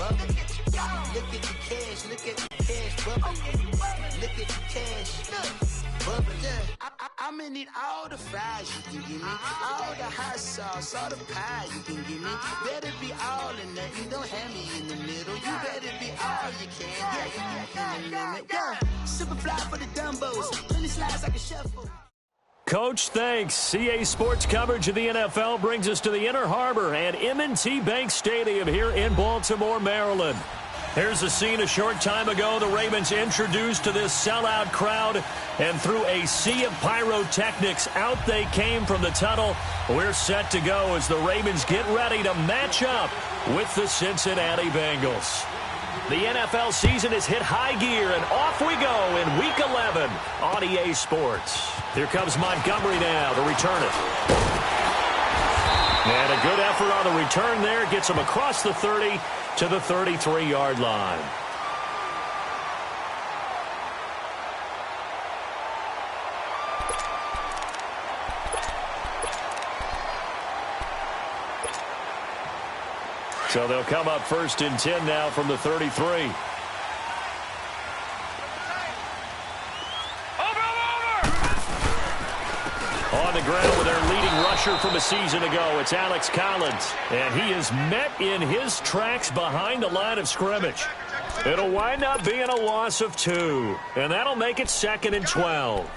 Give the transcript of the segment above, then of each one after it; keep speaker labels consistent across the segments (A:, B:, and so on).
A: bubbling. Look at the cash, look at the cash bubbling. Look at the cash, bubbling. I'ma need all the fries you can give me, all the hot sauce, all the pie you can give me. Better be all or nothing, don't have me in the middle. You better be all you can, in the limit. Yeah, super fly for the Dumbos, 20 slides like a shuffle.
B: Coach, thanks. CA Sports coverage of the NFL brings us to the Inner Harbor at M&T Bank Stadium here in Baltimore, Maryland. Here's a scene a short time ago. The Ravens introduced to this sellout crowd, and through a sea of pyrotechnics, out they came from the tunnel. We're set to go as the Ravens get ready to match up with the Cincinnati Bengals. The NFL season has hit high gear, and off we go in Week 11 on EA Sports. Here comes Montgomery now to return it. And a good effort on the return there. Gets him across the 30 to the 33-yard line. So they'll come up 1st and 10 now from the 33. On the ground with their leading rusher from a season ago, it's Alex Collins. And he is met in his tracks behind the line of scrimmage. It'll wind up being a loss of 2. And that'll make it 2nd and 12.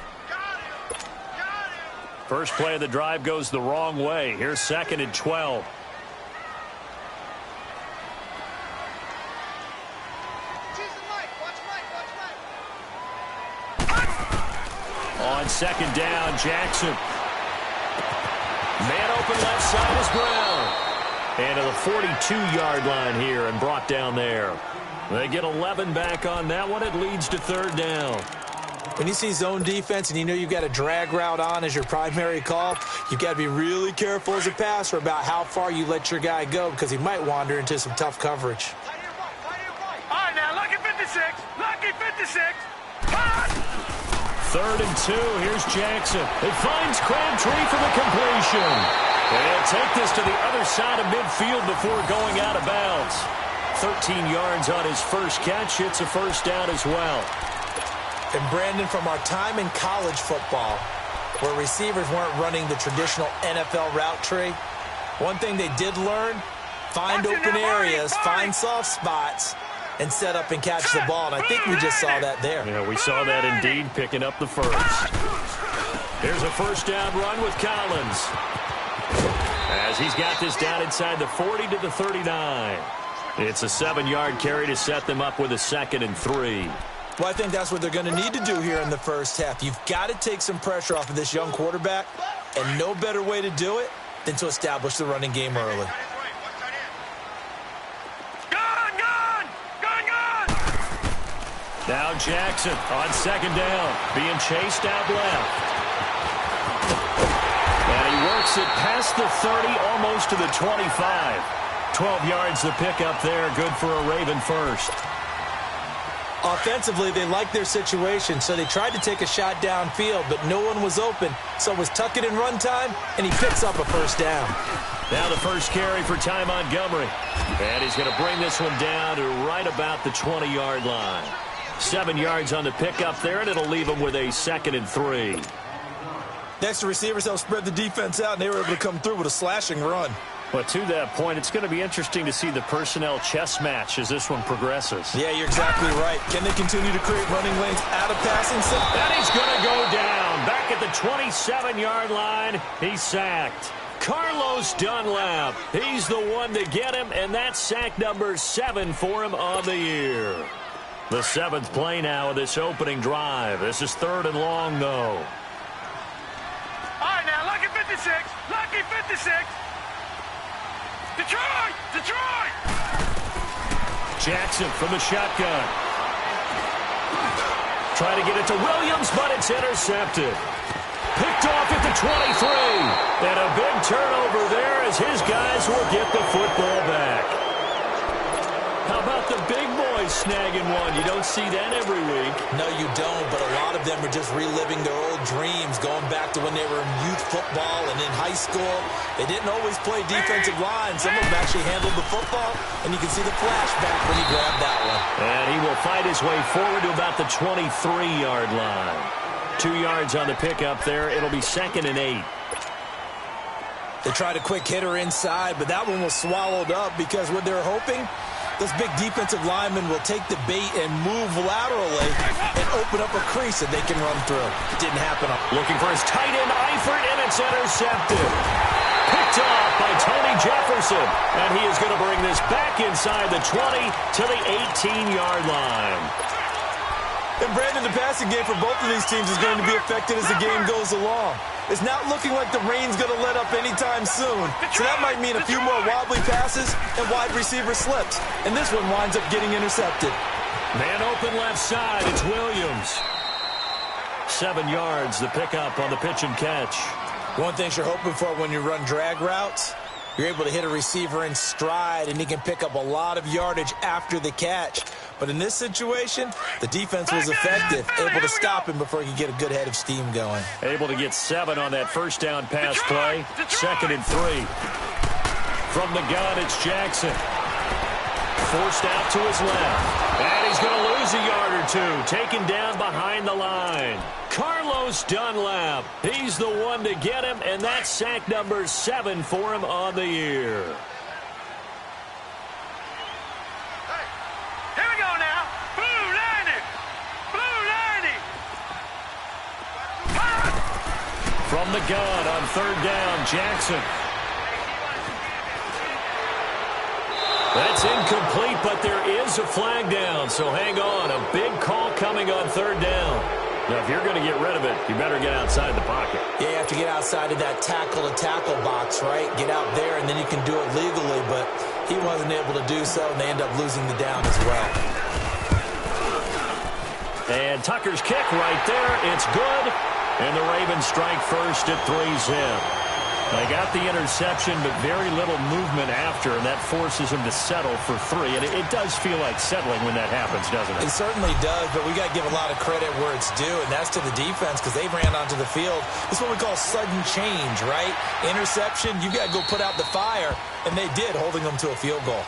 B: First play of the drive goes the wrong way. Here's 2nd and 12. On 2nd down, Jackson. Man open left side is Brown. And to the 42-yard line here and brought down there. They get 11 back on that one. It leads to 3rd down.
C: When you see zone defense and you know you've got a drag route on as your primary call, you've got to be really careful as a passer about how far you let your guy go because he might wander into some tough coverage.
D: All right, now, lucky 56. Lucky 56. Pass!
B: 3rd and 2. Here's Jackson. It finds Crabtree for the completion. And he'll take this to the other side of midfield before going out of bounds. 13 yards on his first catch. It's a 1st down as well.
C: And Brandon, from our time in college football, where receivers weren't running the traditional NFL route tree, one thing they did learn, find open areas, find soft spots, and set up and catch the ball. And I think we just saw that there.
B: Yeah, we saw that indeed, picking up the first. Here's a 1st down run with Collins. As he's got this down inside the 40 to the 39. It's a 7-yard carry to set them up with a 2nd and 3.
C: Well, I think that's what they're going to need to do here in the first half. You've got to take some pressure off of this young quarterback, and no better way to do it than to establish the running game early.
B: Now Jackson on 2nd down, being chased out left. And he works it past the 30, almost to the 25. 12 yards to pick up there, good for a Raven first.
C: Offensively, they liked their situation, so they tried to take a shot downfield, but no one was open. So it was tuck it in run time, and he picks up a 1st down.
B: Now the first carry for Ty Montgomery. And he's going to bring this one down to right about the 20-yard line. 7 yards on the pickup there, and it'll leave him with a 2nd and 3.
C: Next, the receivers helped spread the defense out, and they were able to come through with a slashing run.
B: But to that point, it's going to be interesting to see the personnel chess match as this one progresses.
C: Yeah, you're exactly right. Can they continue to create running lanes out of passing set?
B: And he's going to go down. Back at the 27-yard line, he's sacked. Carlos Dunlap, he's the one to get him, and that's sack number 7 for him on the year. The 7th play now of this opening drive. This is 3rd and long, though.
D: All right, now, lucky 56. Lucky 56. Detroit! Detroit!
B: Jackson from the shotgun. Try to get it to Williams, but it's intercepted. Picked off at the 23. And a big turnover there as his guys will get the football back. How about the big boy boys snagging one. You don't see that every week.
C: No, you don't, but a lot of them are just reliving their old dreams, going back to when they were in youth football and in high school. They didn't always play defensive line. Some of them actually handled the football, and you can see the flashback when he grabbed that one.
B: And he will fight his way forward to about the 23-yard line. 2 yards on the pickup there. It'll be 2nd and 8.
C: They tried a quick hitter inside, but that one was swallowed up because what they're hoping, those big defensive linemen will take the bait and move laterally and open up a crease that they can run through. Didn't happen.
B: Looking for his tight end, Eifert, and it's intercepted. Picked off by Tony Jefferson, and he is going to bring this back inside the 20 to the 18-yard line.
C: And Brandon, the passing game for both of these teams is going to be affected as the game goes along. It's not looking like the rain's going to let up anytime soon. So that might mean a few more wobbly passes and wide receiver slips. And this one winds up getting intercepted.
B: Man open left side. It's Williams. 7 yards, the pickup on the pitch and catch.
C: One thing you're hoping for when you run drag routes, you're able to hit a receiver in stride, and he can pick up a lot of yardage after the catch. But in this situation, the defense was effective, able to stop him before he could get a good head of steam going.
B: Able to get 7 on that first down pass play. 2nd and 3. From the gun, it's Jackson. Forced out to his left. And he's going to lose a yard or two. Taken down behind the line. Carlos Dunlap. He's the one to get him, and that's sack number 7 for him on the year. From the gun on 3rd down, Jackson. That's incomplete, but there is a flag down, so hang on. A big call coming on 3rd down. Now, if you're going to get rid of it, you better get outside the pocket.
C: Yeah, you have to get outside of that tackle-to-tackle box, right? Get out there, and then you can do it legally, but he wasn't able to do so, and they end up losing the down as well.
B: And Tucker's kick right there. It's good. And the Ravens strike first at 3-zip. They got the interception, but very little movement after, and that forces him to settle for 3. And it does feel like settling when that happens, doesn't it?
C: It certainly does, but we got to give a lot of credit where it's due, and that's to the defense because they ran onto the field. This is what we call sudden change, right? Interception, you got to go put out the fire, and they did, holding them to a field goal.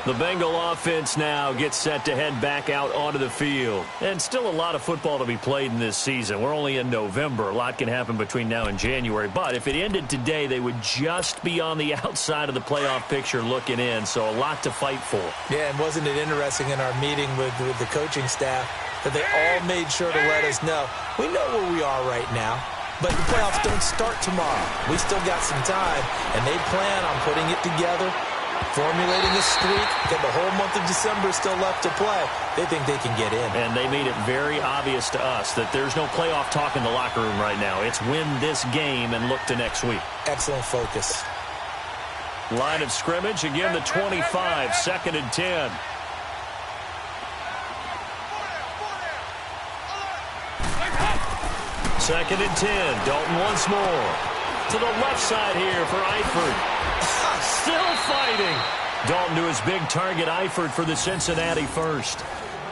B: The Bengal offense now gets set to head back out onto the field. And still a lot of football to be played in this season. We're only in November. A lot can happen between now and January. But if it ended today, they would just be on the outside of the playoff picture looking in. So a lot to fight for.
C: Yeah, and wasn't it interesting in our meeting with the coaching staff that they all made sure to let us know, we know where we are right now. But the playoffs don't start tomorrow. We still got some time, and they plan on putting it together, formulating a streak, got the whole month of December still left to play. They think they can get in.
B: And they made it very obvious to us that there's no playoff talk in the locker room right now. It's win this game and look to next week.
C: Excellent focus.
B: Line of scrimmage, again the 25, 2nd and 10. Second and 10. Dalton once more. To the left side here for Eifert. Still fighting. Dalton to his big target, Eifert, for the Cincinnati first.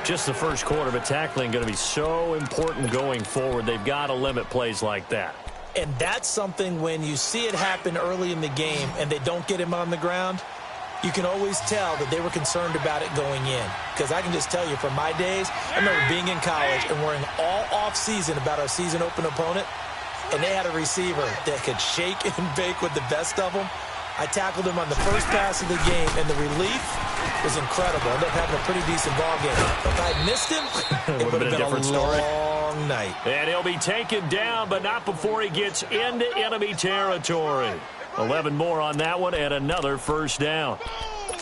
B: Just the first quarter, but tackling going to be so important going forward. They've got to limit plays like that.
C: And that's something when you see it happen early in the game and they don't get him on the ground, you can always tell that they were concerned about it going in. Because I can just tell you from my days, I remember being in college and worrying all off-season about our season open opponent, and they had a receiver that could shake and bake with the best of them. I tackled him on the first pass of the game, and the relief was incredible. Ended up having a pretty decent ball game. If I had missed him, it would have been a different long night.
B: And he'll be taken down, but not before he gets into enemy territory. 11 more on that one, and another first down.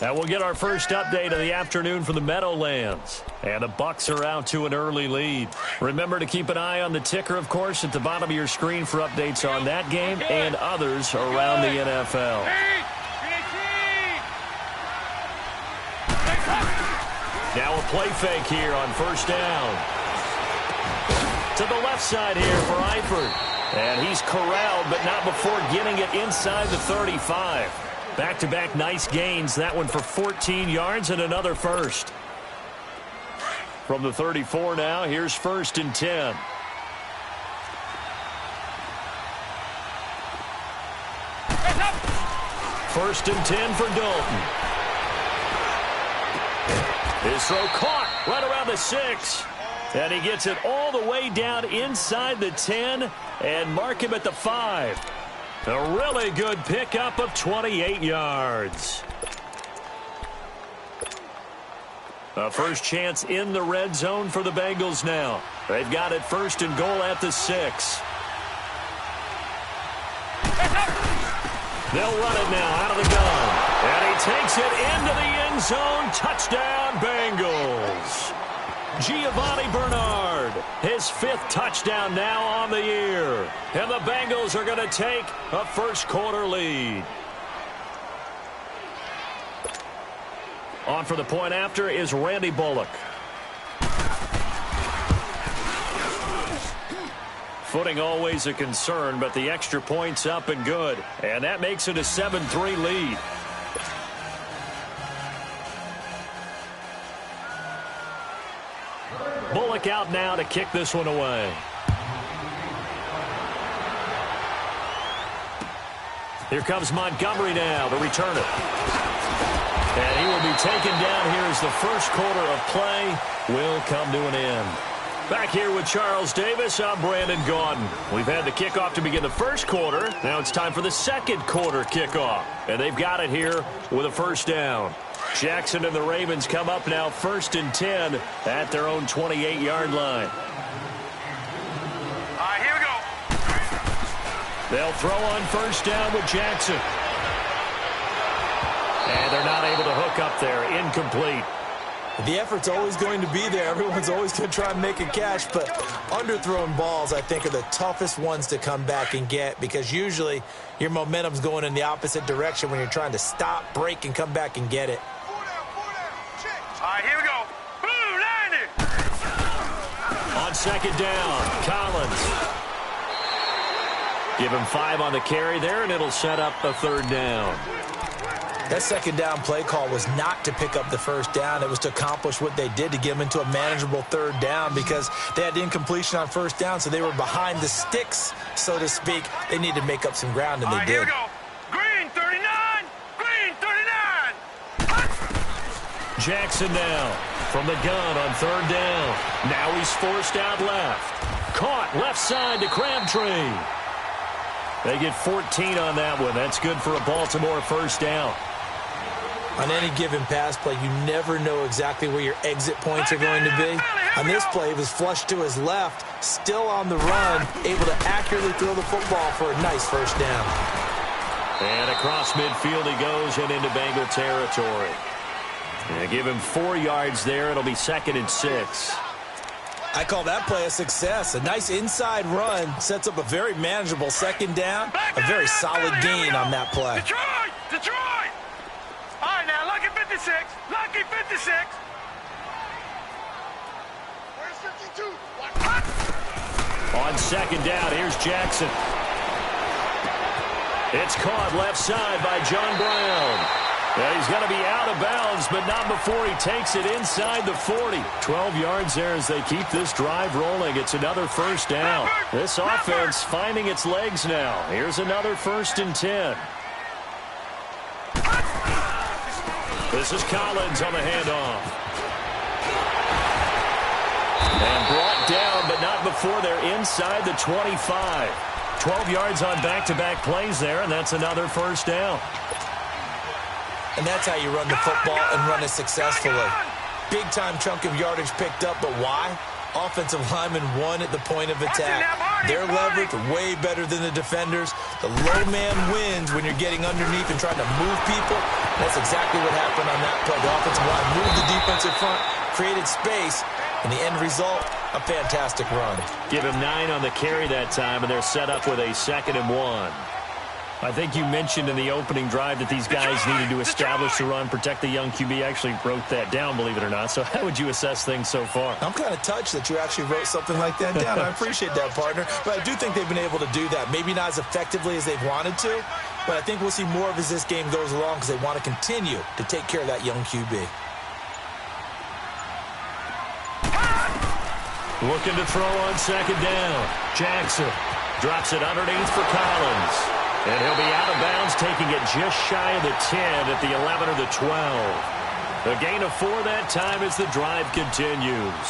B: And we'll get our first update of the afternoon from the Meadowlands. And the Bucs are out to an early lead. Remember to keep an eye on the ticker, of course, at the bottom of your screen for updates on that game and others around the NFL. Now a play fake here on first down. To the left side here for Eifert. And he's corralled, but not before getting it inside the 35. Back-to-back nice gains. That one for 14 yards and another first. From the 34 now, here's 1st and 10. First and 10 for Dalton. His throw caught right around the 6. And he gets it all the way down inside the 10 and mark him at the 5. A really good pickup of 28 yards. A first chance in the red zone for the Bengals now. They've got it 1st and goal at the 6. They'll run it now out of the gun. And he takes it into the end zone. Touchdown, Bengals. Giovanni Bernard, his 5th touchdown now on the year. And the Bengals are going to take a first-quarter lead. On for the point after is Randy Bullock. Footing always a concern, but the extra point's up and good. And that makes it a 7-3 lead. Bullock out now to kick this one away. Here comes Montgomery now to return it. And he will be taken down here as the first quarter of play will come to an end. Back here with Charles Davis, I'm Brandon Gaudin. We've had the kickoff to begin the first quarter. Now it's time for the second quarter kickoff. And they've got it here with a first down. Jackson and the Ravens come up now 1st and 10 at their own 28-yard line.
D: All right, here we go.
B: They'll throw on first down with Jackson. And they're not able to hook up there. Incomplete.
C: The effort's always going to be there. Everyone's always going to try and make a catch, but underthrown balls, I think, are the toughest ones to come back and get because usually your momentum's going in the opposite direction when you're trying to stop, break, and come back and get it.
D: All right, here we go. Blue, 90.
B: On second down, Collins. Give him 5 on the carry there, and it'll set up a 3rd down.
C: That second down play call was not to pick up the first down. It was to accomplish what they did to get them into a manageable 3rd down because they had incompletion on first down, so they were behind the sticks, so to speak. They needed to make up some ground, and they did.
D: Here we go. Green, 39. Green, 39.
B: Jackson now from the gun on 3rd down. Now he's forced out left. Caught left side to Crabtree. They get 14 on that one. That's good for a Baltimore first down.
C: On any given pass play, you never know exactly where your exit points are going to be. On this play, it was flushed to his left, still on the run, able to accurately throw the football for a nice first down.
B: And across midfield he goes and into Bengal territory. And give him 4 yards there. It'll be 2nd and 6.
C: I call that play a success. A nice inside run sets up a very manageable 2nd down. A very solid gain on that play.
D: Detroit! Detroit! All right, now, lucky 56. Lucky 56. Where's 52?
B: On 2nd down, here's Jackson. It's caught left side by John Brown. Yeah, he's going to be out of bounds, but not before he takes it inside the 40. 12 yards there as they keep this drive rolling. It's another first down. This offense finding its legs now. Here's another 1st and 10. This is Collins on the handoff. And brought down, but not before they're inside the 25. 12 yards on back-to-back plays there, and that's another first down.
C: And that's how you run the football and run it successfully. Big-time chunk of yardage picked up, but why? Offensive linemen won at the point of attack. Their leverage way better than the defenders. The low man wins when you're getting underneath and trying to move people. That's exactly what happened on that play. The offensive line moved the defensive front, created space, and the end result, a fantastic run.
B: Give him 9 on the carry that time, and they're set up with a 2nd and 1. I think you mentioned in the opening drive that these guys needed to establish the run, protect the young QB. I actually wrote that down, believe it or not. So how would you assess things so far?
C: I'm kind of touched that you actually wrote something like that down. I appreciate that, partner. But I do think they've been able to do that. Maybe not as effectively as they've wanted to, but I think we'll see more of as this game goes along because they want to continue to take care of that young QB.
B: Looking to throw on second down. Jackson drops it underneath for Collins. And he'll be out of bounds, taking it just shy of the 10 at the 11 or the 12. A gain of 4 that time as the drive continues.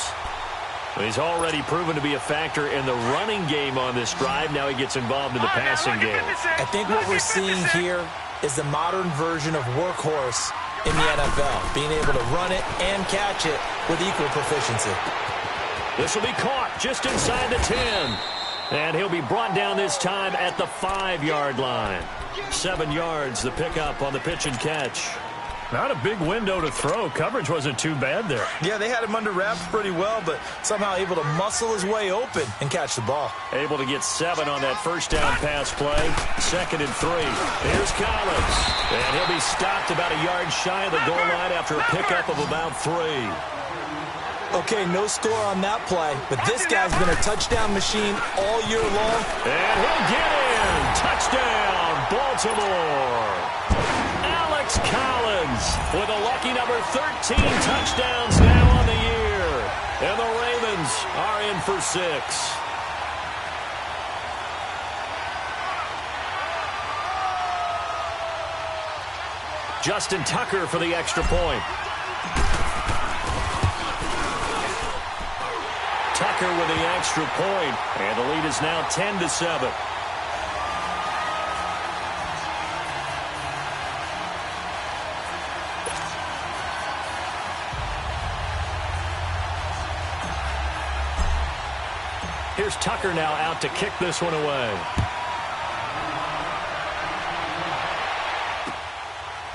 B: He's already proven to be a factor in the running game on this drive. Now he gets involved in the passing game.
C: I think what we're seeing here is the modern version of workhorse in the NFL, being able to run it and catch it with equal proficiency.
B: This will be caught just inside the 10. And he'll be brought down this time at the 5-yard line. 7 yards, the pickup on the pitch and catch. Not a big window to throw. Coverage wasn't too bad there.
C: Yeah, they had him under wraps pretty well, but somehow able to muscle his way open and catch the ball.
B: Able to get 7 on that first down pass play. 2nd and 3. Here's Collins. And he'll be stopped about a yard shy of the goal line after a pickup of about 3.
C: Okay, no score on that play, but this guy's been a touchdown machine all year long.
B: And he'll get in. Touchdown, Baltimore. Alex Collins with a lucky number 13 touchdowns now on the year. And the Ravens are in for 6. Justin Tucker for the extra point. Tucker with the extra point, and the lead is now 10-7. Here's Tucker now out to kick this one away.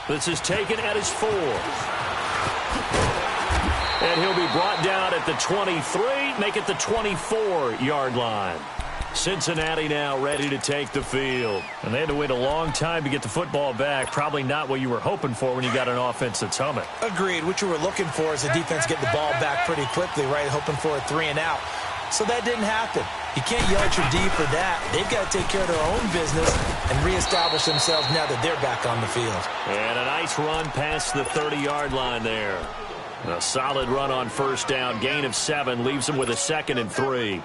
B: This is taken at his 4. And he'll be brought down at the 23, make it the 24-yard line. Cincinnati now ready to take the field. And they had to wait a long time to get the football back. Probably not what you were hoping for when you got an offense that's humming.
C: Agreed. What you were looking for is the defense get the ball back pretty quickly, right? Hoping for a 3 and out. So that didn't happen. You can't yell at your D for that. They've got to take care of their own business and reestablish themselves now that they're back on the field.
B: And a nice run past the 30-yard line there. A solid run on first down. Gain of 7 leaves them with a 2nd and 3.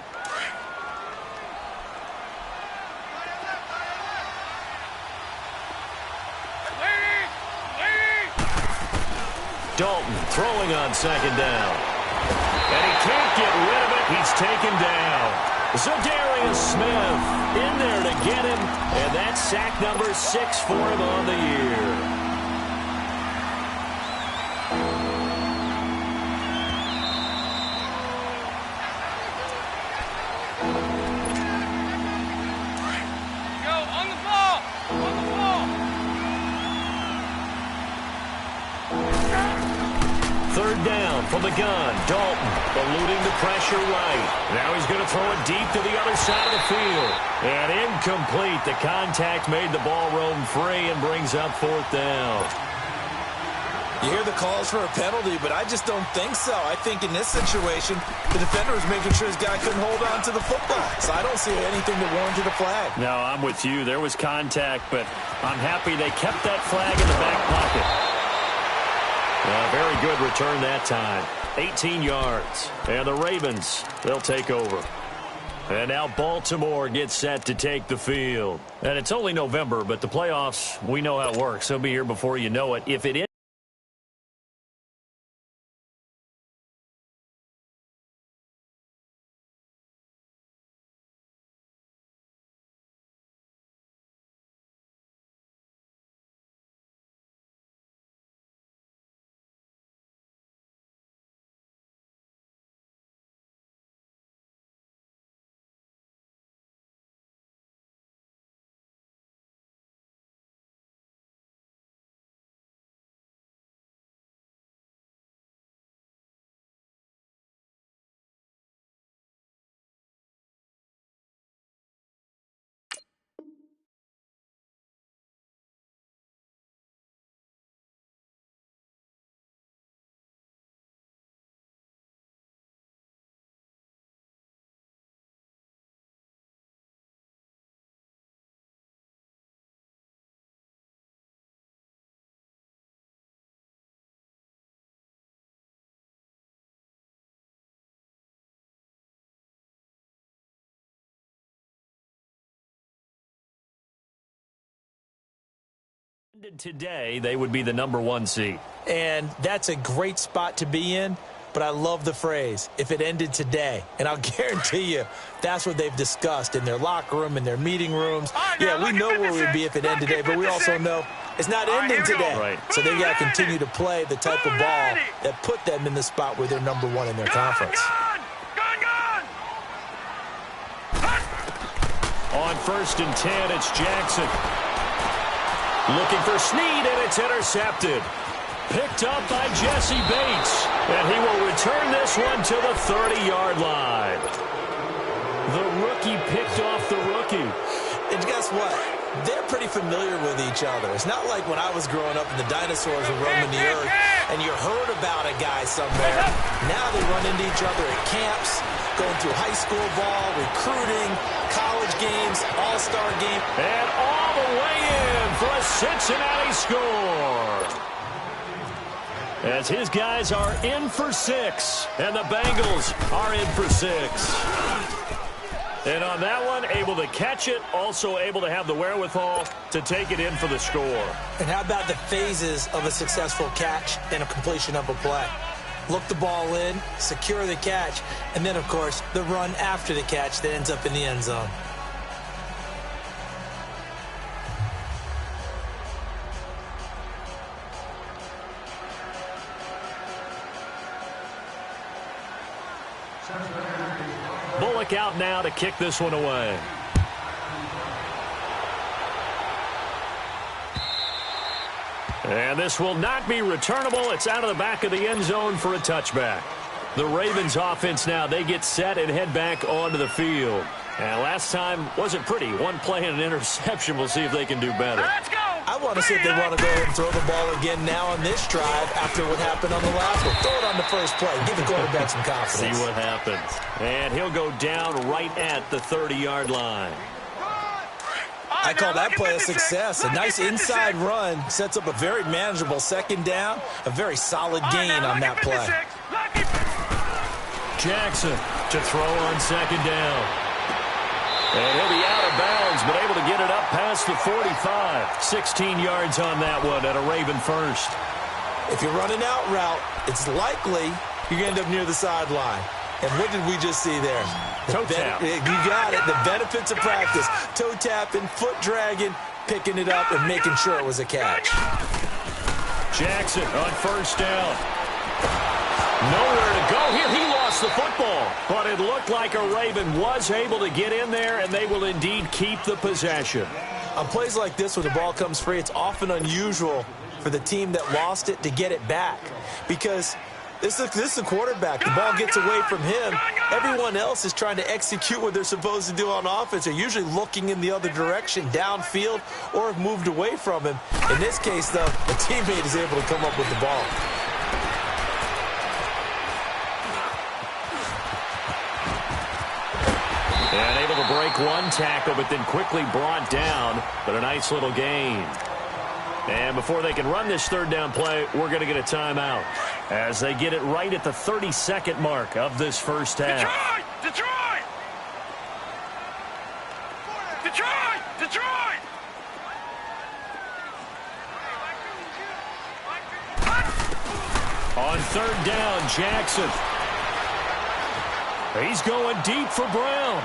B: Dalton throwing on second down. And he can't get rid of it. He's taken down. Zadarius Smith in there to get him. And that's sack number 6 for him on the year. Third down from the gun. Dalton eluding the pressure right. Now he's going to throw it deep to the other side of the field. And incomplete. The contact made the ball roam free and brings up 4th down.
C: You hear the calls for a penalty, but I just don't think so. I think in this situation, the defender was making sure his guy couldn't hold on to the football. So I don't see anything that warranted a flag.
B: No, I'm with you. There was contact, but I'm happy they kept that flag in the back pocket. Very good return that time. 18 yards. And the Ravens, they'll take over. And now Baltimore gets set to take the field. And it's only November, but the playoffs, we know how it works. They'll be here before you know it. If it is Today, they would be the #1 seed.
C: And that's a great spot to be in, but I love the phrase, if it ended today. And I'll guarantee you, that's what they've discussed in their locker room, in their meeting rooms. Yeah, we know where we'd be if it ended today, but we also know it's not ending today.
B: Right.
C: So they got to continue to play the type of ball that put them in the spot where they're #1 in their conference.
B: On 1st and 10, it's Jackson. Looking for Snead, and it's intercepted. Picked up by Jesse Bates, and he will return this one to the 30-yard line. The rookie picked off the rookie.
C: And guess what? They're pretty familiar with each other. It's not like when I was growing up and the dinosaurs were roaming the earth and you heard about a guy somewhere. Now they run into each other at camps, going through high school ball, recruiting, college games, all-star game.
B: And all the way in for a Cincinnati score. As his guys are in for 6, and the Bengals are in for 6. And on that one, able to catch it, also able to have the wherewithal to take it in for the score.
C: And how about the phases of a successful catch and a completion of a play? Look the ball in, secure the catch, and then, of course, the run after the catch that ends up in the end zone.
B: Bullock out now to kick this one away. And this will not be returnable. It's out of the back of the end zone for a touchback. The Ravens offense now, they get set and head back onto the field. And last time wasn't pretty. One play and an interception. We'll see if they can do better.
D: Let's go.
C: I want to see if they want to go ahead and throw the ball again now on this drive after what happened on the last one. Throw it on the first play. Give the quarterback some confidence.
B: See what happens. And he'll go down right at the 30-yard line.
C: I call that play a success. A nice inside run sets up a very manageable second down. A very solid gain on that play.
B: Jackson to throw on second down. And he'll be out of bounds, but able to get it up past the 45. 16 yards on that one at a Raven first.
C: If you're running out route, it's likely you're going to end up near the sideline. And what did we just see there?
B: Toe tap.
C: You got it. The benefits of practice. Toe tapping, foot dragging, picking it up, and making sure it was a catch.
B: Jackson on first down. Nowhere to go here. He lost the football, but it looked like a Raven was able to get in there, and they will indeed keep the possession.
C: On plays like this, when the ball comes free, it's often unusual for the team that lost it to get it back, because this is the quarterback. The ball gets away from him. Everyone else is trying to execute what they're supposed to do on offense. They're usually looking in the other direction, downfield, or have moved away from him. In this case, though, the teammate is able to come up with the ball.
B: And able to break one tackle, but then quickly brought down. But a nice little gain. And before they can run this third down play, we're going to get a timeout as they get it right at the 30-second mark of this first half.
D: Detroit! Detroit! Detroit!
B: On third down, Jackson. He's going deep for Brown.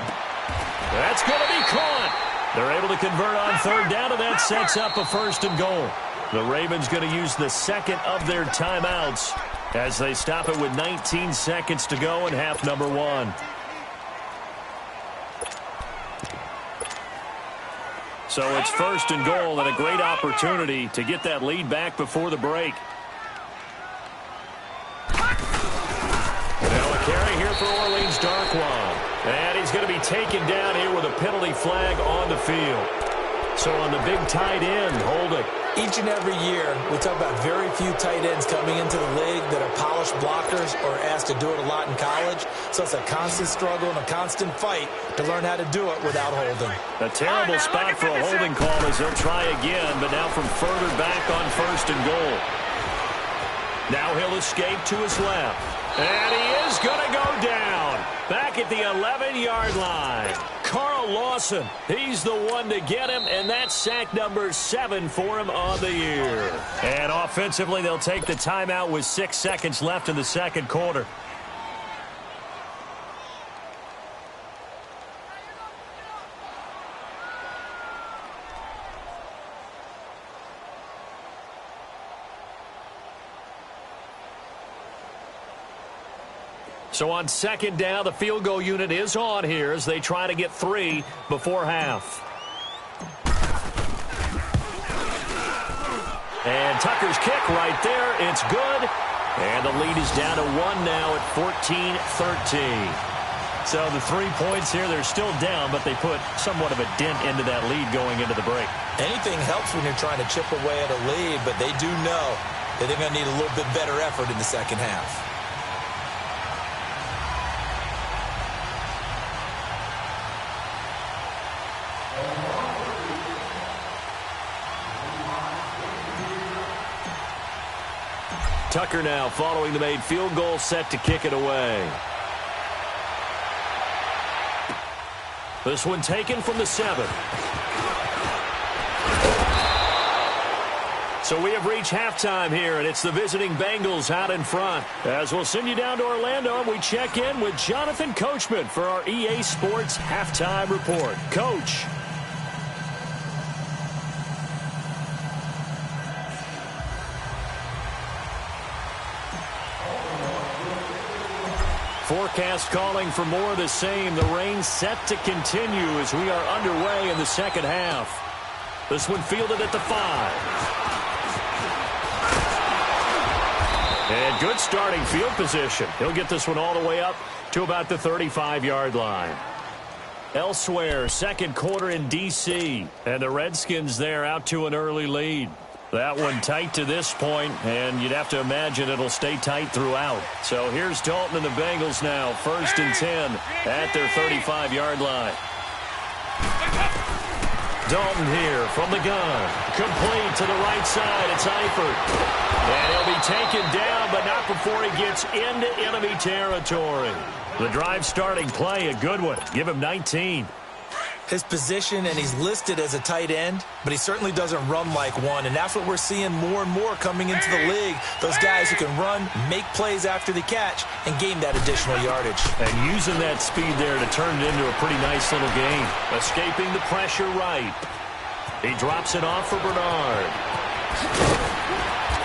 B: That's going to be caught. They're able to convert on third down, and that sets up a 1st and goal. The Ravens going to use the second of their timeouts as they stop it with 19 seconds to go in half number 1. So it's 1st and goal, and a great opportunity to get that lead back before the break. Now a carry here for Orleans Darkwan. And he's going to be taken down here with a penalty flag on the field. So on the big tight end, holding.
C: Each and every year, we talk about very few tight ends coming into the league that are polished blockers or asked to do it a lot in college. So it's a constant struggle and a constant fight to learn how to do it without holding.
B: A terrible spot for a holding call as they'll try again, but now from further back on 1st and goal. Now he'll escape to his left. And he is going to go down. Back at the 11-yard line. Carl Lawson. He's the one to get him, and that's sack number 7 for him on the year. And offensively, they'll take the timeout with 6 seconds left in the second quarter. So on second down, the field goal unit is on here as they try to get 3 before half. And Tucker's kick right there. It's good. And the lead is down to 1 now at 14-13. So the 3 points here, they're still down, but they put somewhat of a dent into that lead going into the break.
C: Anything helps when you're trying to chip away at a lead, but they do know that they're going to need a little bit better effort in the second half.
B: Tucker now following the made field goal, set to kick it away. This one taken from the 7. So we have reached halftime here, and it's the visiting Bengals out in front. As we'll send you down to Orlando, and we check in with Jonathan Coachman for our EA Sports Halftime Report. Coach. Forecast calling for more of the same. The rain set to continue as we are underway in the second half. This one fielded at the 5. And good starting field position. He'll get this one all the way up to about the 35-yard line. Elsewhere, second quarter in D.C. And the Redskins there out to an early lead. That one tight to this point, and you'd have to imagine it'll stay tight throughout. So here's Dalton and the Bengals now, 1st and 10 at their 35-yard line. Dalton here from the gun. Complete to the right side. It's Eifert. And he'll be taken down, but not before he gets into enemy territory. The drive starting play, a good one. Give him 19.
C: His position, and he's listed as a tight end, but he certainly doesn't run like one, and that's what we're seeing more and more coming into the league. Those guys who can run, make plays after the catch, and gain that additional yardage.
B: And using that speed there to turn it into a pretty nice little game. Escaping the pressure right. He drops it off for Bernard.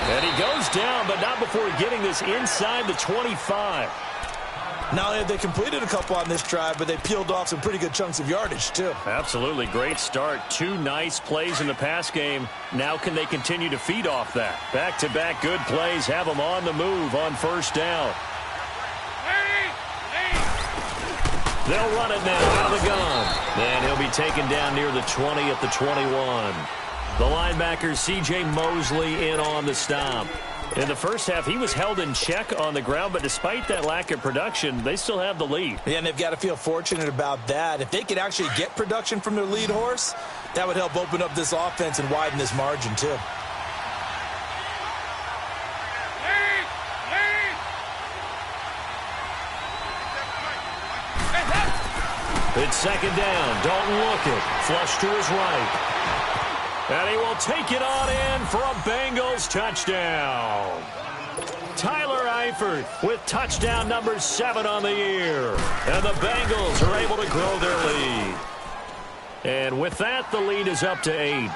B: And he goes down, but not before getting this inside the 25.
C: Not only have they completed a couple on this drive, but they peeled off some pretty good chunks of yardage, too.
B: Absolutely. Great start. 2 nice plays in the pass game. Now can they continue to feed off that? Back-to-back good plays have them on the move on first down. They'll run it now out of the gun. And he'll be taken down near the 20 at the 21. The linebacker, C.J. Mosley, in on the stop. In the first half, he was held in check on the ground, but despite that lack of production, they still have the lead.
C: Yeah, and they've got to feel fortunate about that. If they could actually get production from their lead horse, that would help open up this offense and widen this margin, too.
B: It's second down. Dalton looking. Flush to his right. And he will take it on in for a Bengals touchdown. Tyler Eifert with touchdown number 7 on the year. And the Bengals are able to grow their lead. And with that, the lead is up to 8.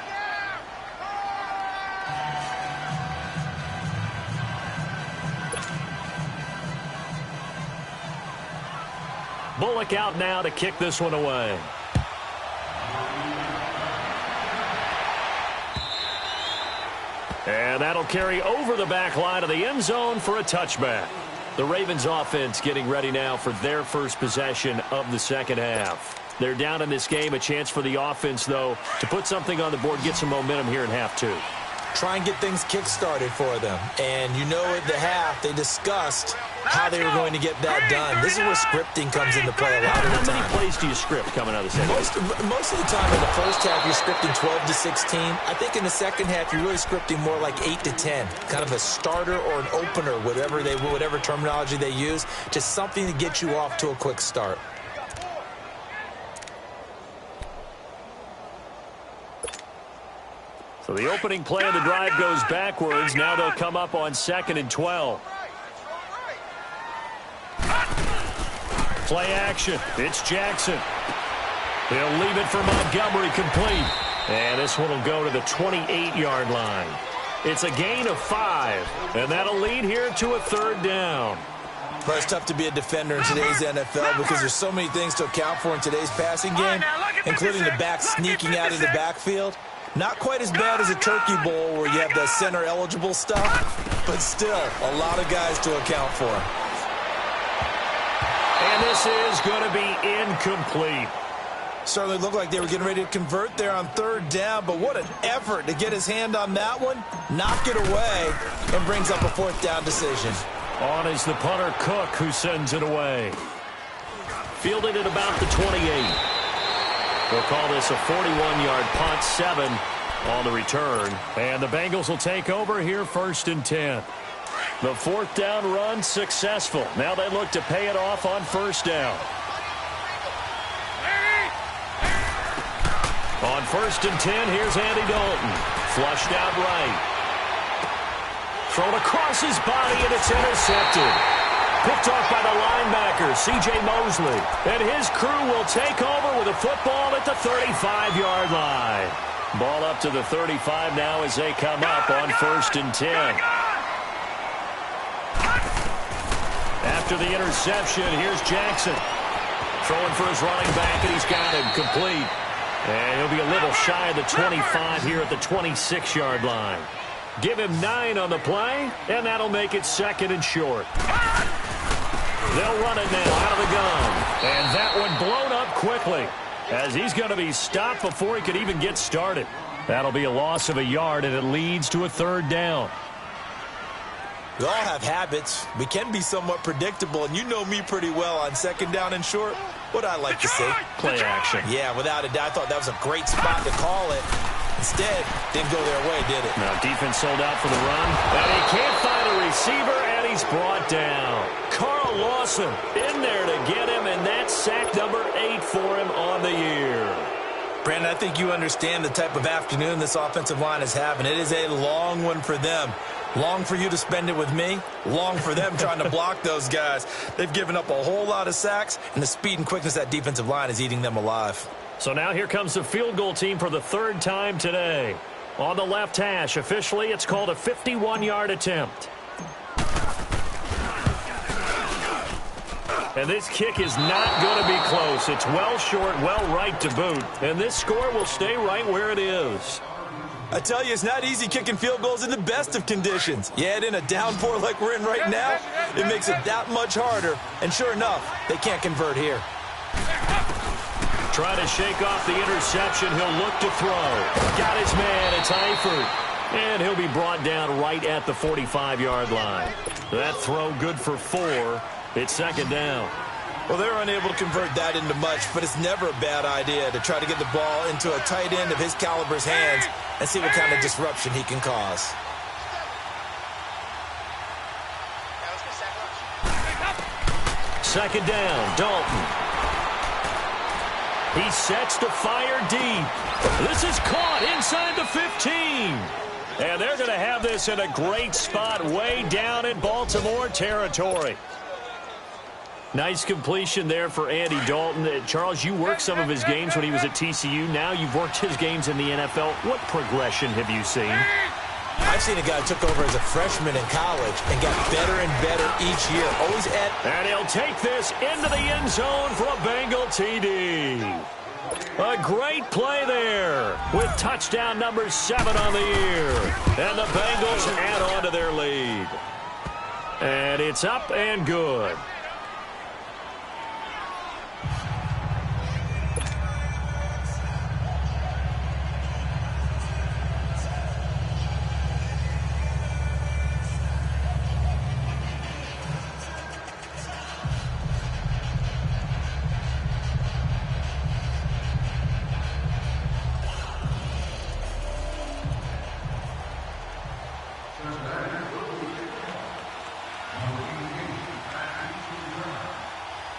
B: Bullock out now to kick this one away. And that'll carry over the back line of the end zone for a touchback. The Ravens offense getting ready now for their first possession of the second half. They're down in this game. A chance for the offense, though, to put something on the board, get some momentum here in half 2.
C: Try and get things kick-started for them. And you know at the half, they discussed how they were going to get that done. This is where scripting comes into play a lot of the time.
B: How many plays do you script coming out of the second half?
C: Most of the time in the first half, you're scripting 12 to 16. I think in the second half, you're really scripting more like 8 to 10. Kind of a starter or an opener, whatever terminology they use. Just something to get you off to a quick start.
B: So the opening play of the drive goes backwards. Now they'll come up on 2nd and 12. Play action. It's Jackson. He'll leave it for Montgomery complete. And this one will go to the 28-yard line. It's a gain of 5, and that'll lead here to a 3rd down.
C: But it's tough to be a defender in today's NFL because there's so many things to account for in today's passing game, including the back sneaking out of the backfield. Not quite as bad as a Turkey Bowl where you have the center-eligible stuff, but still a lot of guys to account for.
B: And this is going to be incomplete.
C: Certainly looked like they were getting ready to convert there on 3rd down, but what an effort to get his hand on that one, knock it away, and brings up a 4th down decision.
B: On is the punter, Cook, who sends it away. Fielded at about the 28. We'll call this a 41-yard punt, 7 on the return. And the Bengals will take over here 1st and 10. The 4th down run successful. Now they look to pay it off on 1st down. On 1st and 10, here's Andy Dalton. Flushed out right. Thrown across his body, and it's intercepted. Picked off by the linebacker, C.J. Mosley. And his crew will take over with a football at the 35-yard line. Ball up to the 35 now as they come up on 1st and 10. After the interception, here's Jackson. Throwing for his running back, and he's got him complete. And he'll be a little shy of the 25 here at the 26-yard line. Give him 9 on the play, and that'll make it 2nd and short. They'll run it now out of the gun. And that one blown up quickly as he's going to be stopped before he could even get started. That'll be a loss of a yard, and it leads to a 3rd down.
C: We all have habits. We can be somewhat predictable, and you know me pretty well on 2nd down and short. What I like to see.
B: Play action.
C: Yeah, without a doubt, I thought that was a great spot to call it. Instead, didn't go their way, did it?
B: Now defense sold out for the run. And he can't find a receiver, and he's brought down. Carl Lawson in there to get him, and that's sack number 8 for him on the year.
C: Brandon, I think you understand the type of afternoon this offensive line is having. It is a long one for them. Long for you to spend it with me. Long for them trying to block those guys. They've given up a whole lot of sacks, and the speed and quickness of that defensive line is eating them alive.
B: So now here comes the field goal team for the 3rd time today. On the left hash, officially, it's called a 51-yard attempt. And this kick is not going to be close. It's well short, well right to boot. And this score will stay right where it is.
C: I tell you, it's not easy kicking field goals in the best of conditions. Yet in a downpour like we're in right now, it makes it that much harder. And sure enough, they can't convert here.
B: Trying to shake off the interception. He'll look to throw. Got his man. It's Eifert. And he'll be brought down right at the 45-yard line. That throw good for 4. It's 2nd down.
C: Well, they're unable to convert that into much, but it's never a bad idea to try to get the ball into a tight end of his caliber's hands and see what kind of disruption he can cause.
B: Second down, Dalton. He sets to fire deep. This is caught inside the 15. And they're going to have this in a great spot way down in Baltimore territory. Nice completion there for Andy Dalton. Charles, you worked some of his games when he was at TCU. Now you've worked his games in the NFL. What progression have you seen?
C: I've seen a guy who took over as a freshman in college and got better and better each year. Always at...
B: And he'll take this into the end zone for a Bengal TD. A great play there with touchdown number 7 on the year. And the Bengals add on to their lead. And it's up and good.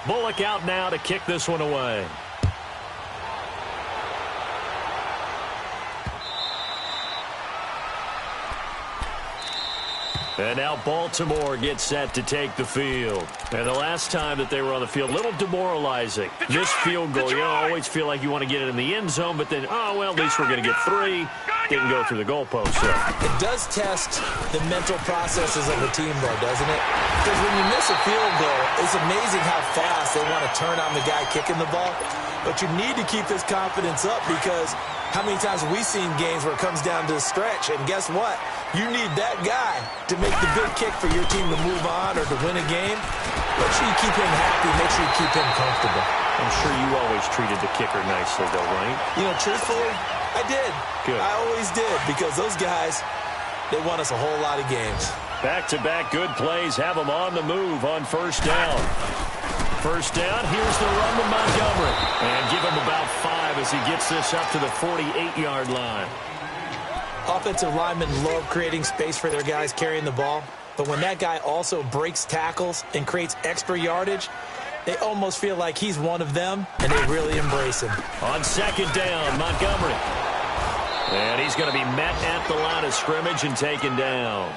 B: Bullock out now to kick this one away. And now Baltimore gets set to take the field. And the last time that they were on the field, a little demoralizing. This field goal, you always feel like you want to get it in the end zone, but then, oh, well, at least we're going to get 3. Didn't go through the goalpost. So.
C: It does test the mental processes of a team, though, doesn't it? Because when you miss a field goal, it's amazing how fast they want to turn on the guy kicking the ball. But you need to keep this confidence up because how many times have we seen games where it comes down to the stretch? And guess what? You need that guy to make the big kick for your team to move on or to win a game. Make sure you keep him happy. Make sure you keep him comfortable.
B: I'm sure you always treated the kicker nicely, though, right?
C: You know, truthfully, I did.
B: Good.
C: I always did because those guys, they won us a whole lot of games.
B: Back-to-back good plays have them on the move on first down. First down, here's the run to Montgomery. And give him about 5 as he gets this up to the 48-yard line.
C: Offensive linemen love creating space for their guys carrying the ball. But when that guy also breaks tackles and creates extra yardage, they almost feel like he's one of them, and they really embrace him.
B: On second down, Montgomery. And he's going to be met at the line of scrimmage and taken down.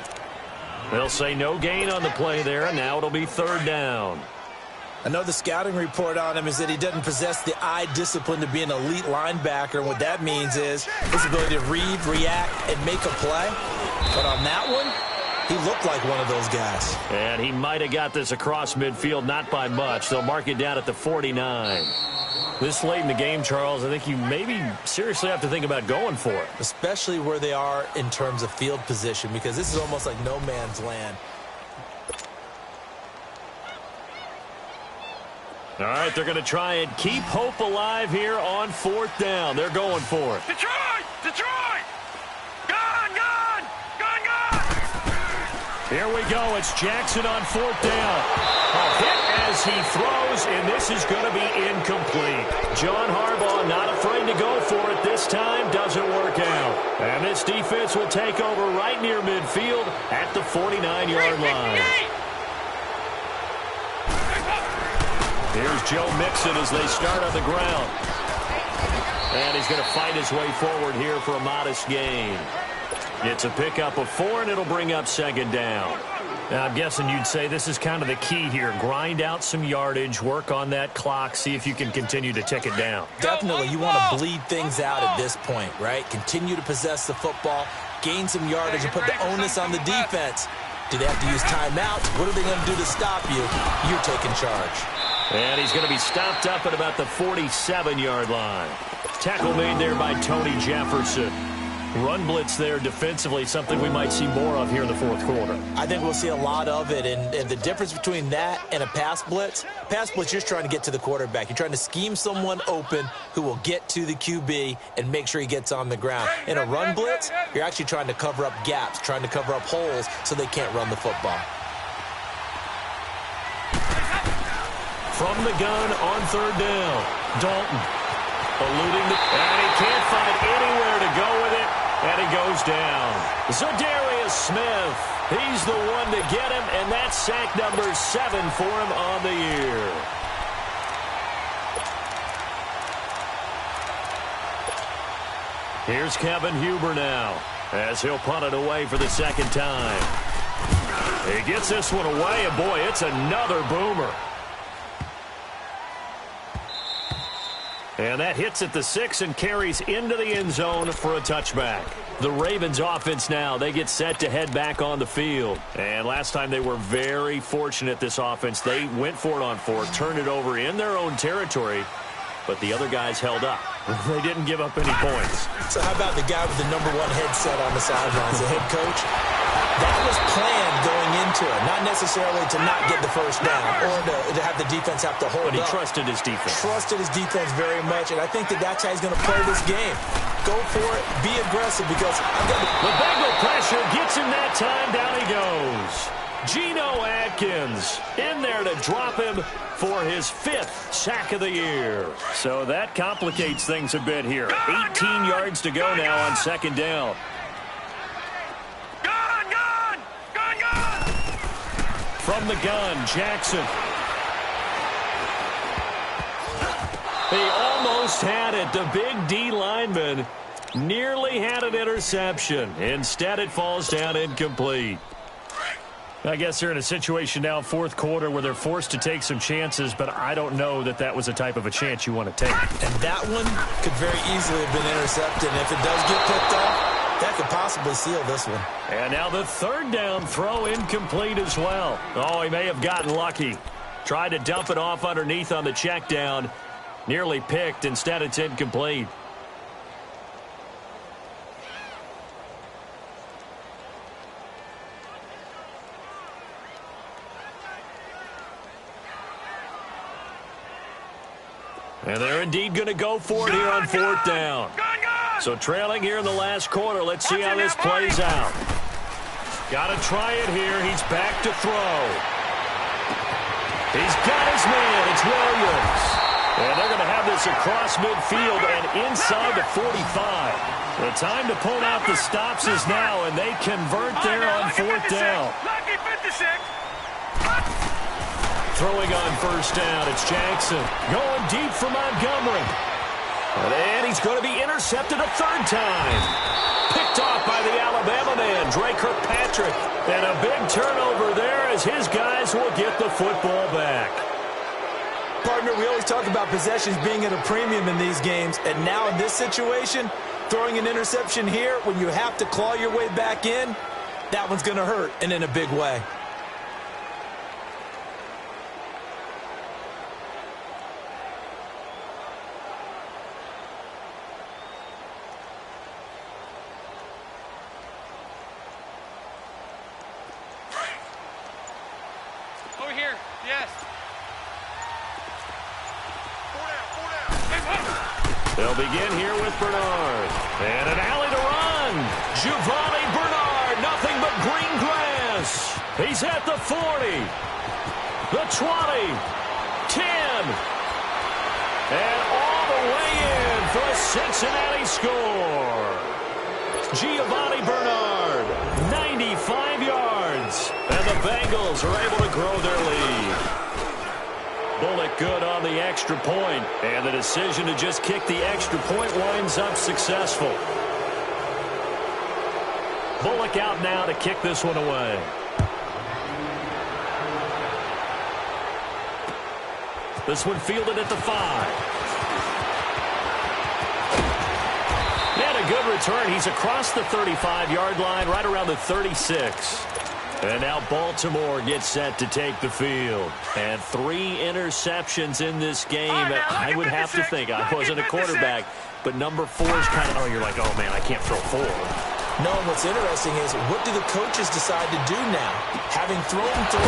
B: They'll say no gain on the play there, and now it'll be third down.
C: I know the scouting report on him is that he doesn't possess the eye discipline to be an elite linebacker. And what that means is his ability to read, react, and make a play. But on that one, he looked like one of those guys.
B: And he might have got this across midfield, not by much. They'll mark it down at the 49. This late in the game, Charles, I think you maybe seriously have to think about going for it.
C: Especially where they are in terms of field position, because this is almost like no man's land.
B: All right, they're going to try and keep hope alive here on fourth down. They're going for it.
D: Detroit! Detroit! Gone! Gone! Gone! Gone!
B: Here we go. It's Jackson on fourth down. A hit as he throws, and this is going to be incomplete. John Harbaugh not afraid to go for it this time. Doesn't work out. And this defense will take over right near midfield at the 49-yard line. Here's Joe Mixon as they start on the ground. And he's going to fight his way forward here for a modest gain. It's a pickup of 4, and it'll bring up second down. Now, I'm guessing you'd say this is kind of the key here. Grind out some yardage, work on that clock, see if you can continue to tick it down.
C: Definitely. You want to bleed things out at this point, right? Continue to possess the football, gain some yardage, and put the onus on the defense. Do they have to use timeouts? What are they going to do to stop you? You're taking charge.
B: And he's going to be stopped up at about the 47-yard line. Tackle made there by Tony Jefferson. Run blitz there defensively, something we might see more of here in the fourth quarter.
C: I think we'll see a lot of it, and the difference between that and a pass blitz, you're just trying to get to the quarterback. You're trying to scheme someone open who will get to the QB and make sure he gets on the ground. In a run blitz, you're actually trying to cover up gaps, trying to cover up holes so they can't run the football.
B: From the gun on third down, Dalton eluding and he can't find anywhere to go with it, and he goes down. Zadarius Smith, he's the one to get him, and that's sack number 7 for him on the year. Here's Kevin Huber now, as he'll punt it away for the second time. He gets this one away, and boy, it's another boomer. And that hits at the 6 and carries into the end zone for a touchback. The Ravens offense now, they get set to head back on the field. And last time they were very fortunate, this offense. They went for it on 4, turned it over in their own territory, but the other guys held up. They didn't give up any points.
C: So how about the guy with the number 1 headset on the sidelines, the head coach? That was planned going into it, not necessarily to not get the first down or to have the defense have to hold up.
B: But he trusted his defense.
C: Trusted his defense very much, and I think that's how he's going to play this game. Go for it, be aggressive, because
B: the Bengal pressure gets him that time. Down he goes. Geno Atkins in there to drop him for his 5th sack of the year. So that complicates things a bit here. 18 yards to go now on second down. From the gun, Jackson. He almost had it. The big D lineman nearly had an interception. Instead, it falls down incomplete. I guess they're in a situation now, fourth quarter, where they're forced to take some chances, but I don't know that that was the type of a chance you want to take.
C: And that one could very easily have been intercepted. And if it does get picked off, that could possibly seal this one.
B: And now the third down throw incomplete as well. Oh, he may have gotten lucky. Tried to dump it off underneath on the check down. Nearly picked. Instead, it's incomplete. And they're indeed going to go for it here on fourth down. So trailing here in the last quarter. Let's see how this plays out. Got to try it here. He's back to throw. He's got his man. It's Williams. And they're going to have this across midfield and inside the 45. The time to pull out the stops is now, and they convert there on fourth down.
D: Lucky 56.
B: Throwing on first down, it's Jackson. Going deep for Montgomery. And he's going to be intercepted a third time. Picked off by the Alabama man, Dre Kirkpatrick. And a big turnover there as his guys will get the football back.
C: Partner, we always talk about possessions being at a premium in these games. And now in this situation, throwing an interception here when you have to claw your way back in, that one's going to hurt, and in a big way.
D: Over here. Yes.
B: They'll begin here with Bernard. And an alley to run. Giovanni Bernard, nothing but green grass. He's at the 40, the 20, 10, and all the way in for a Cincinnati score. Giovanni Bernard, 95 yards. And the Bengals are able to grow their lead. Bullock good on the extra point, and the decision to just kick the extra point winds up successful. Bullock out now to kick this one away. This one fielded at the 5. And a good return. He's across the 35-yard line, right around the 36. And now Baltimore gets set to take the field. And 3 interceptions in this game. I would have to think, I wasn't a quarterback, but number 4 is kind of, you're like, oh, man, I can't throw 4.
C: No, what's interesting is, what do the coaches decide to do now? Having thrown 3,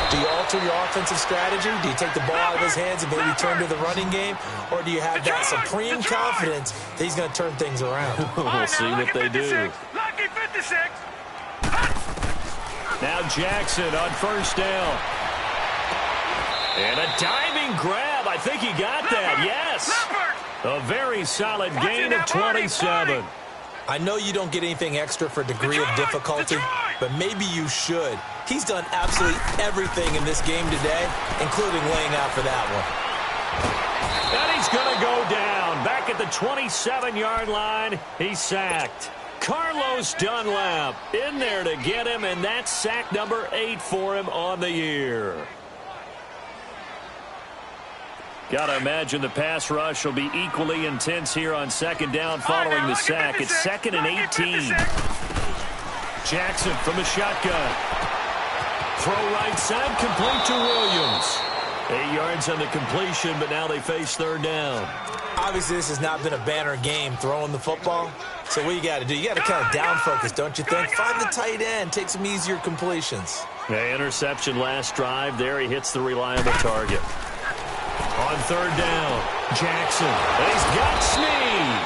C: do you alter your offensive strategy? Do you take the ball out of his hands and maybe turn to the running game? Or do you have that supreme confidence that he's going to turn things around?
B: We'll see what they do.
D: Lucky 56.
B: Now Jackson on first down. And a diving grab. I think he got that. Yes. A very solid gain of 27.
C: I know you don't get anything extra for degree of difficulty, but maybe you should. He's done absolutely everything in this game today, including laying out for that one.
B: And he's going to go down. Back at the 27-yard line, he's sacked. Carlos Dunlap in there to get him, and that's sack number 8 for him on the year. Got to imagine the pass rush will be equally intense here on second down following the sack. It's 2nd and 18. Jackson from the shotgun. Throw right side, complete to Williams. 8 yards on the completion, but now they face third down.
C: Obviously, this has not been a banner game throwing the football. So what you got to do, you got to kind of down focus, don't you think? Find the tight end, take some easier completions.
B: The interception last drive. There he hits the reliable target. On third down, Jackson. And he's got Snead.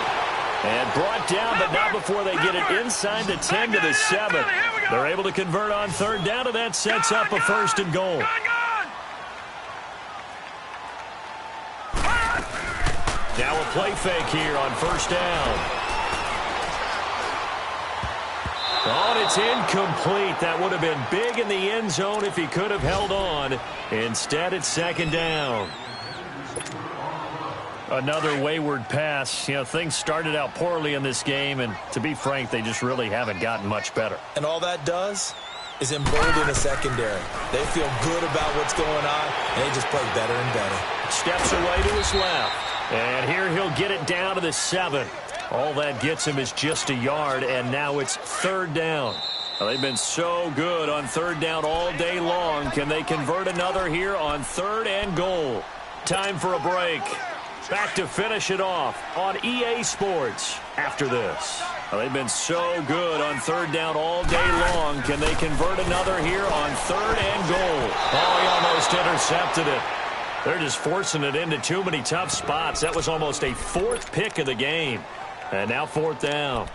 B: And brought down, but not before they get it inside the 10 to the 7. They're able to convert on third down, and that sets up a 1st and goal. Now a play fake here on first down. Oh, and it's incomplete. That would have been big in the end zone if he could have held on. Instead, it's second down. Another wayward pass. You know, things started out poorly in this game, and to be frank, they just really haven't gotten much better.
C: And all that does, is emboldened the secondary. They feel good about what's going on, and they just play better and better.
B: Steps away to his left. And here he'll get it down to the 7. All that gets him is just a yard, and now it's 3rd down. Well, they've been so good on 3rd down all day long. Can they convert another here on 3rd and goal? Time for a break. Back to finish it off on EA Sports after this. Well, they've been so good on 3rd down all day long. Can they convert another here on 3rd and goal? Oh, he almost intercepted it. They're just forcing it into too many tough spots. That was almost a 4th pick of the game. And now 4th down.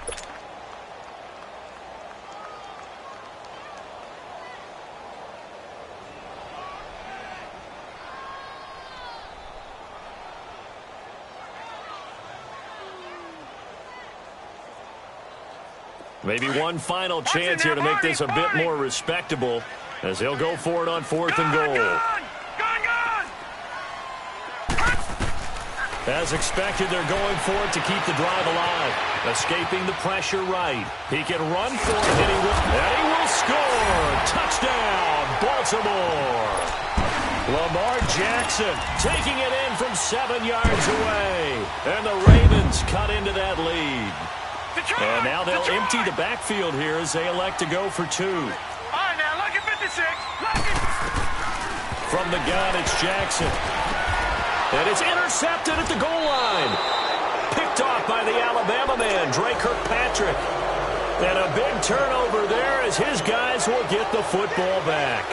B: Maybe one final chance here to make this a bit more respectable as they'll go for it on 4th and goal. As expected, they're going for it to keep the drive alive. Escaping the pressure right. He can run for it, and he will score. Touchdown, Baltimore. Lamar Jackson taking it in from 7 yards away. And the Ravens cut into that lead. And now they'll empty the backfield here as they elect to go for 2.
D: All right, now, look at 56.
B: From the gun, it's Jackson. And it's intercepted at the goal line. Picked off by the Alabama man, Dre Kirkpatrick. And a big turnover there as his guys will get the football back.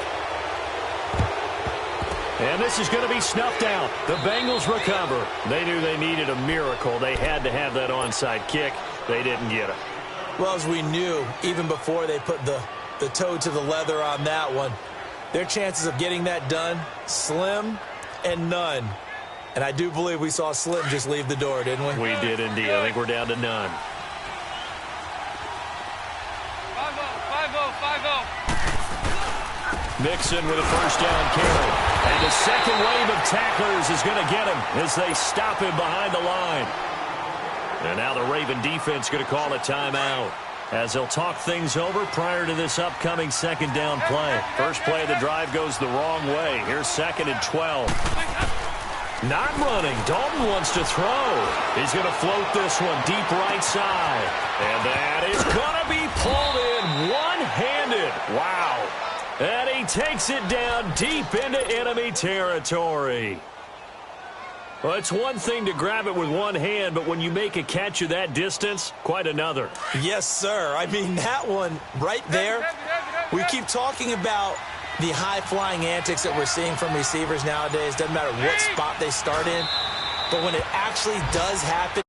B: And this is going to be snuffed out. The Bengals recover. They knew they needed a miracle. They had to have that onside kick. They didn't get it.
C: Well, as we knew, even before they put the toe to the leather on that one, their chances of getting that done, slim and none. And I do believe we saw Slim just leave the door, didn't we?
B: We did indeed. I think we're down to none.
D: 5-0.
B: Mixon with a 1st down carry. And the second wave of tacklers is going to get him as they stop him behind the line. And now the Raven defense going to call a timeout as they'll talk things over prior to this upcoming 2nd down play. First play of the drive goes the wrong way. Here's 2nd and 12. Not running. Dalton wants to throw. He's going to float this one deep right side. And that is going to be pulled in one-handed. Wow. And he takes it down deep into enemy territory. Well, it's one thing to grab it with one hand, but when you make a catch of that distance, quite another.
C: Yes, sir. I mean, that one right there, we keep talking about the high-flying antics that we're seeing from receivers nowadays. Doesn't matter what spot they start in, but when it actually does happen,